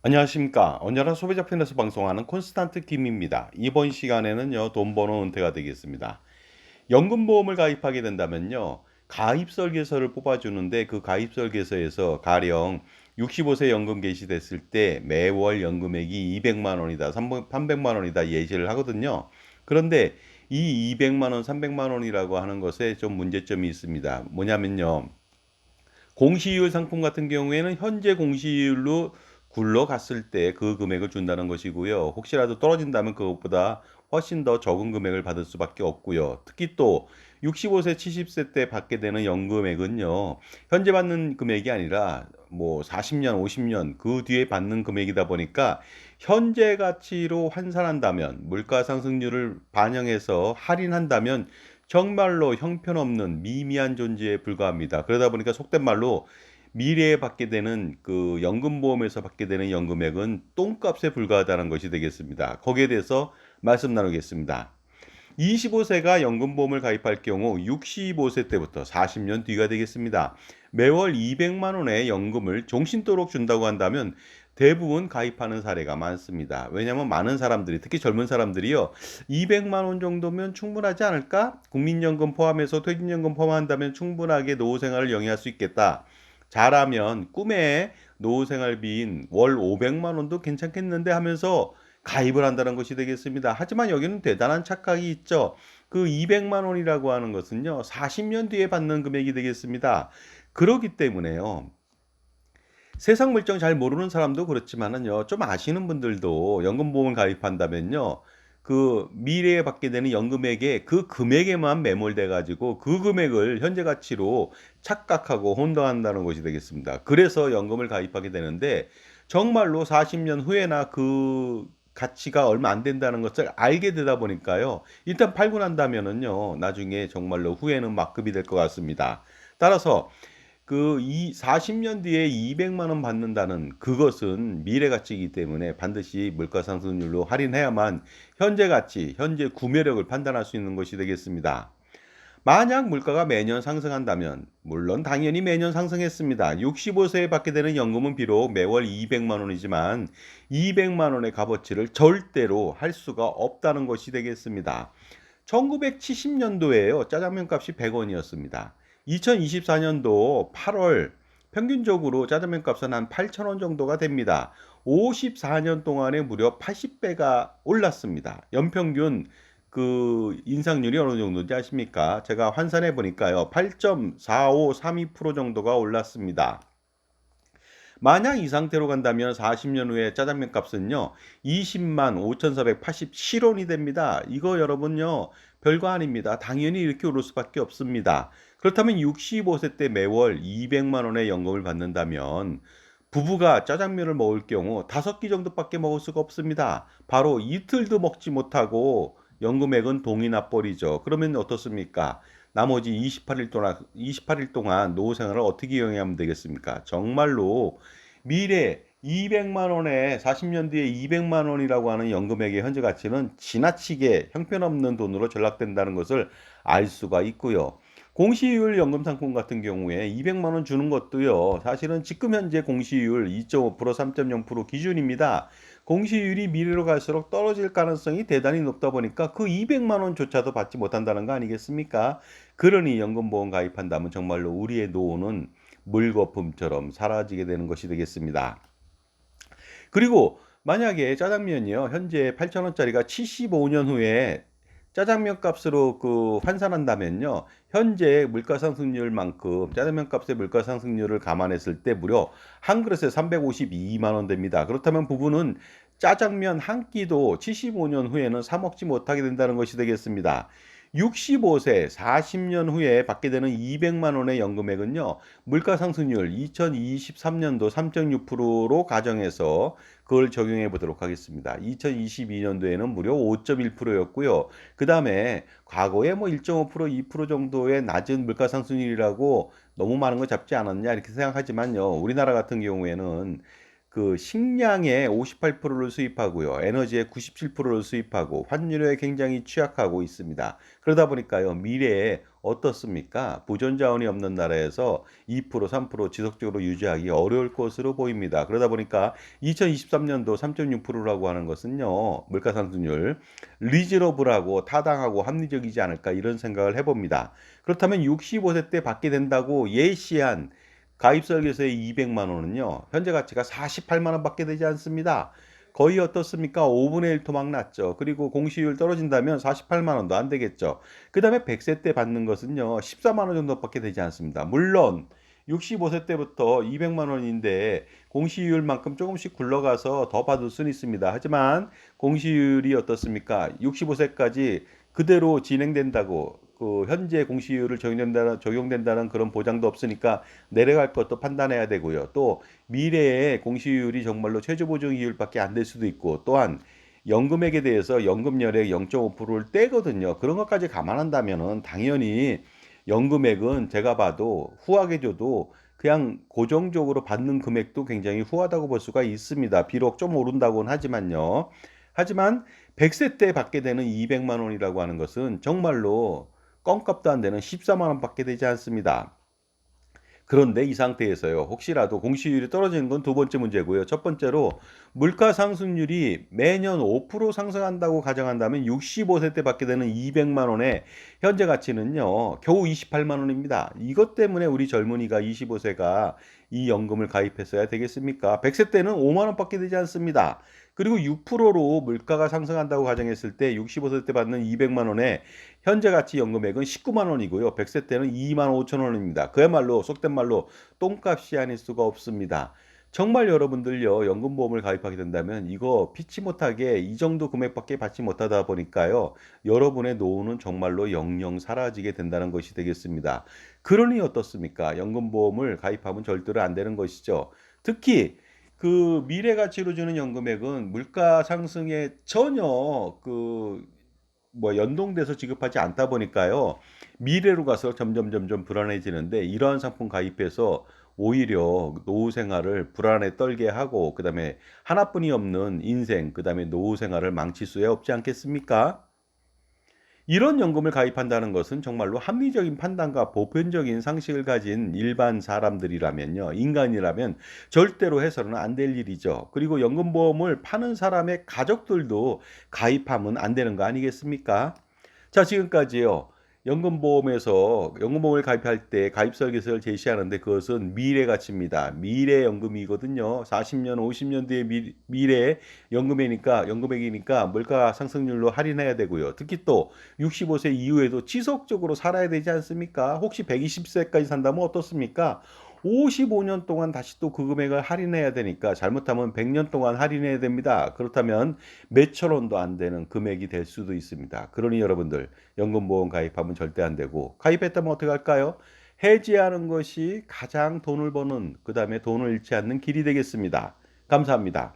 안녕하십니까. 언제나 소비자 편에서 방송하는 콘스탄트 김입니다. 이번 시간에는요, 돈 버는 은퇴가 되겠습니다. 연금보험을 가입하게 된다면요, 가입 설계서를 뽑아주는데 그 가입 설계서에서 가령 65세 연금 개시됐을 때 매월 연금액이 200만 원이다, 300만 원이다 예시를 하거든요. 그런데 이 200만 원, 300만 원이라고 하는 것에 좀 문제점이 있습니다. 뭐냐면요. 공시이율 상품 같은 경우에는 현재 공시이율로 굴러갔을 때 그 금액을 준다는 것이고요. 혹시라도 떨어진다면 그것보다 훨씬 더 적은 금액을 받을 수밖에 없고요. 특히 또 65세, 70세 때 받게 되는 연금액은요. 현재 받는 금액이 아니라 뭐 40년, 50년 그 뒤에 받는 금액이다 보니까 현재 가치로 환산한다면 물가 상승률을 반영해서 할인한다면 정말로 형편없는 미미한 존재에 불과합니다. 그러다 보니까 속된 말로 미래에 받게 되는 그 연금보험에서 받게 되는 연금액은 똥값에 불과하다는 것이 되겠습니다. 거기에 대해서 말씀 나누겠습니다. 25세가 연금보험을 가입할 경우 65세 때부터 40년 뒤가 되겠습니다. 매월 200만 원의 연금을 종신도록 준다고 한다면 대부분 가입하는 사례가 많습니다. 왜냐하면 많은 사람들이 특히 젊은 사람들이요. 200만 원 정도면 충분하지 않을까? 국민연금 포함해서 퇴직연금 포함한다면 충분하게 노후 생활을 영위할 수 있겠다. 잘하면 꿈에 노후 생활비인 월 500만 원도 괜찮겠는데 하면서 가입을 한다는 것이 되겠습니다. 하지만 여기는 대단한 착각이 있죠. 그 200만 원이라고 하는 것은요. 40년 뒤에 받는 금액이 되겠습니다. 그렇기 때문에요. 세상 물정 잘 모르는 사람도 그렇지만은요. 좀 아시는 분들도 연금보험을 가입한다면요. 그 미래에 받게 되는 연금액의 그 금액에만 매몰돼 가지고 그 금액을 현재 가치로 착각하고 혼동한다는 것이 되겠습니다. 그래서 연금을 가입하게 되는데 정말로 40년 후에나 그 가치가 얼마 안 된다는 것을 알게 되다 보니까요. 일단 팔고 난다면은요. 나중에 정말로 후회는 막급이 될 것 같습니다. 따라서 그 이 40년 뒤에 200만 원 받는다는 그것은 미래 가치이기 때문에 반드시 물가 상승률로 할인해야만 현재 가치, 현재 구매력을 판단할 수 있는 것이 되겠습니다. 만약 물가가 매년 상승한다면 물론 당연히 매년 상승했습니다. 65세에 받게 되는 연금은 비록 매월 200만 원이지만 200만 원의 값어치를 절대로 할 수가 없다는 것이 되겠습니다. 1970년도에요. 짜장면 값이 100원이었습니다. 2024년도 8월 평균적으로 짜장면 값은 한 8,000원 정도가 됩니다. 54년 동안에 무려 80배가 올랐습니다. 연평균 그 인상률이 어느 정도인지 아십니까? 제가 환산해 보니까요. 8.4532% 정도가 올랐습니다. 만약 이 상태로 간다면 40년 후에 짜장면 값은요. 20만 5,487원이 됩니다. 이거 여러분요. 별거 아닙니다. 당연히 이렇게 오를 수밖에 없습니다. 그렇다면 65세 때 매월 200만 원의 연금을 받는다면 부부가 짜장면을 먹을 경우 5끼 정도밖에 먹을 수가 없습니다. 바로 이틀도 먹지 못하고 연금액은 동이 나버리죠. 그러면 어떻습니까? 나머지 28일 동안 노후 생활을 어떻게 영위하면 되겠습니까? 정말로 미래 200만 원에 40년 뒤에 200만 원이라고 하는 연금액의 현재 가치는 지나치게 형편없는 돈으로 전락된다는 것을 알 수가 있고요. 공시이율 연금 상품 같은 경우에 200만 원 주는 것도요. 사실은 지금 현재 공시이율 2.5%, 3.0% 기준입니다. 공시이율이 미래로 갈수록 떨어질 가능성이 대단히 높다 보니까 그 200만 원조차도 받지 못한다는 거 아니겠습니까? 그러니 연금보험 가입한다면 정말로 우리의 노후는 물거품처럼 사라지게 되는 것이 되겠습니다. 그리고 만약에 짜장면이요. 현재 8,000원짜리가 75년 후에 짜장면 값으로 그 환산한다면요. 현재 물가 상승률만큼 짜장면 값의 물가 상승률을 감안했을 때 무려 한 그릇에 352만 원 됩니다. 그렇다면 부부는 짜장면 한 끼도 75년 후에는 사 먹지 못하게 된다는 것이 되겠습니다. 65세 40년 후에 받게 되는 200만 원의 연금액은요. 물가 상승률 2023년도 3.6%로 가정해서 그걸 적용해 보도록 하겠습니다. 2022년도에는 무려 5.1%였고요. 그다음에 과거에 뭐 1.5%, 2% 정도의 낮은 물가 상승률이라고 너무 많은 거 잡지 않았냐 이렇게 생각하지만요. 우리나라 같은 경우에는 그 식량의 58%를 수입하고요. 에너지의 97%를 수입하고 환율에 굉장히 취약하고 있습니다. 그러다 보니까요. 미래에 어떻습니까? 보존 자원이 없는 나라에서 2% 3% 지속적으로 유지하기 어려울 것으로 보입니다. 그러다 보니까 2023년도 3.6%라고 하는 것은요. 물가 상승률 리즈너블하고 타당하고 합리적이지 않을까 이런 생각을 해 봅니다. 그렇다면 65세 때 받게 된다고 예시한 가입설계서의 200만 원은요. 현재 가치가 48만 원밖에 되지 않습니다. 거의 어떻습니까? 5분의 1 토막 났죠. 그리고 공시율 떨어진다면 48만 원도 안 되겠죠. 그다음에 100세 때 받는 것은요. 14만 원 정도밖에 되지 않습니다. 물론 65세 때부터 200만 원인데 공시율만큼 조금씩 굴러가서 더 받을 수는 있습니다. 하지만 공시율이 어떻습니까? 65세까지 그대로 진행된다고 그 현재 공시율을 적용된다는 그런 보장도 없으니까 내려갈 것도 판단해야 되고요. 또 미래에 공시율이 정말로 최저 보정 이율밖에 안 될 수도 있고 또한 연금액에 대해서 연금열의 0.5%를 떼거든요. 그런 것까지 감안한다면은 당연히 연금액은 제가 봐도 후하게 줘도 그냥 고정적으로 받는 금액도 굉장히 후하다고 볼 수가 있습니다. 비록 좀 오른다고는 하지만요. 하지만 100세 때 받게 되는 200만 원이라고 하는 것은 정말로 껌값도 안 되는 14만 원밖에 되지 않습니다. 그런데 이 상태에서요. 혹시라도 공시율이 떨어지는 건 두 번째 문제고요. 첫 번째로 물가 상승률이 매년 5% 상승한다고 가정한다면 65세 때 받게 되는 200만 원의 현재 가치는요. 겨우 28만 원입니다. 이것 때문에 우리 젊은이가 25세가 이 연금을 가입했어야 되겠습니까? 100세 때는 5만 원밖에 되지 않습니다. 그리고 6%로 물가가 상승한다고 가정했을 때 65세 때 받는 200만 원의 현재 가치 연금액은 19만 원이고요. 100세 때는 2만 5천 원입니다. 그야말로 속된 말로 똥값이 아닐 수가 없습니다. 정말 여러분들요. 연금보험을 가입하게 된다면 이거 피치 못하게 이 정도 금액밖에 받지 못하다 보니까요. 여러분의 노후는 정말로 영영 사라지게 된다는 것이 되겠습니다. 그러니 어떻습니까? 연금보험을 가입하면 절대로 안 되는 것이죠. 특히 그 미래 가치로 주는 연금액은 물가 상승에 전혀 연동돼서 지급하지 않다 보니까요. 미래로 가서 점점 불안해지는데 이러한 상품 가입해서 오히려 노후 생활을 불안에 떨게 하고 그다음에 하나뿐이 없는 인생 그다음에 노후 생활을 망칠 수야 없지 않겠습니까? 이런 연금을 가입한다는 것은 정말로 합리적인 판단과 보편적인 상식을 가진 일반 사람들이라면요. 인간이라면 절대로 해서는 안 될 일이죠. 그리고 연금보험을 파는 사람의 가족들도 가입하면 안 되는 거 아니겠습니까? 자, 지금까지요. 연금보험을 가입할 때 가입 설계서를 제시하는데 그것은 미래 가치입니다. 미래 연금이거든요. 40년, 50년 뒤의 미래 연금액이니까 물가 상승률로 할인해야 되고요. 특히 또 65세 이후에도 지속적으로 살아야 되지 않습니까? 혹시 120세까지 산다면 어떻습니까? 55년 동안 다시 또 그 금액을 할인해야 되니까 잘못하면 100년 동안 할인해야 됩니다. 그렇다면 몇천 원도 안 되는 금액이 될 수도 있습니다. 그러니 여러분들 연금보험 가입하면 절대 안 되고 가입했다면 어떻게 할까요? 해지하는 것이 가장 돈을 버는 그다음에 돈을 잃지 않는 길이 되겠습니다. 감사합니다.